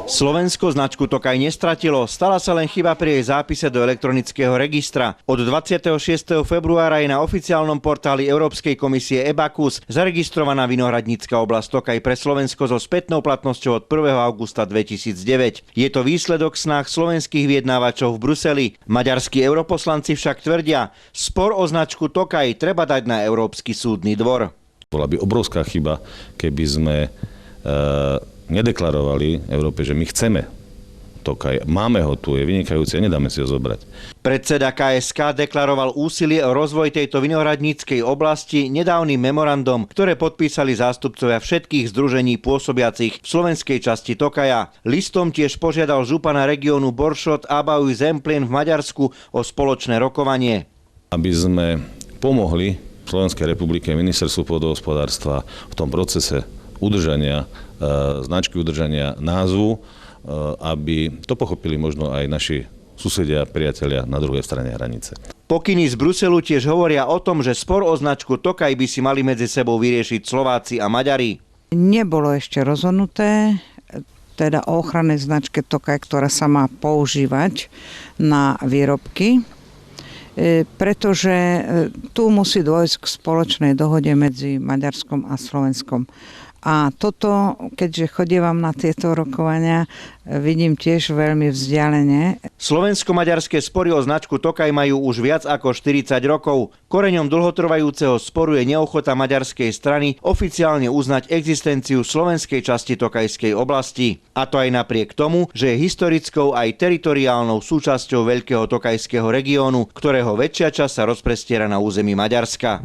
Slovensko značku Tokaj nestratilo, stala sa len chyba pri jej zápise do elektronického registra. Od 26. februára je na oficiálnom portáli Európskej komisie EBACUS zaregistrovaná vinohradnícka oblasť Tokaj pre Slovensko so spätnou platnosťou od 1. augusta 2009. Je to výsledok snách slovenských vyjednávačov v Bruseli. Maďarskí europoslanci však tvrdia, spor o značku Tokaj treba dať na Európsky súdny dvor. Bola by obrovská chyba, keby sme nedeklarovali Európe, že my chceme Tokaj. Máme ho tu, je vynikajúci a nedáme si ho zobrať. Predseda KSK deklaroval úsilie o rozvoj tejto vinohradníckej oblasti nedávnym memorandom, ktoré podpísali zástupcovia všetkých združení pôsobiacich v slovenskej časti Tokaja. Listom tiež požiadal župana regiónu Boršot Abauj Zemplien v Maďarsku o spoločné rokovanie. Aby sme pomohli Slovenskej republike a ministerstvu pôdohospodárstva v tom procese udržania, značky udržania názvu, aby to pochopili možno aj naši susedia, priatelia na druhej strane hranice. Pokyny z Bruselu tiež hovoria o tom, že spor o značku Tokaj by si mali medzi sebou vyriešiť Slováci a Maďari. Nebolo ešte rozhodnuté, teda o ochrannej značke Tokaj, ktorá sa má používať na výrobky, pretože tu musí dôjsť k spoločnej dohode medzi Maďarskom a Slovenskom. A toto, keďže chodievam na tieto rokovania, vidím tiež veľmi vzdialene. Slovensko-maďarské spory o značku Tokaj majú už viac ako 40 rokov. Koreňom dlhotrvajúceho sporu je neochota maďarskej strany oficiálne uznať existenciu slovenskej časti Tokajskej oblasti. A to aj napriek tomu, že je historickou aj teritoriálnou súčasťou Veľkého Tokajského regiónu, ktorého väčšia časť sa rozprestiera na území Maďarska.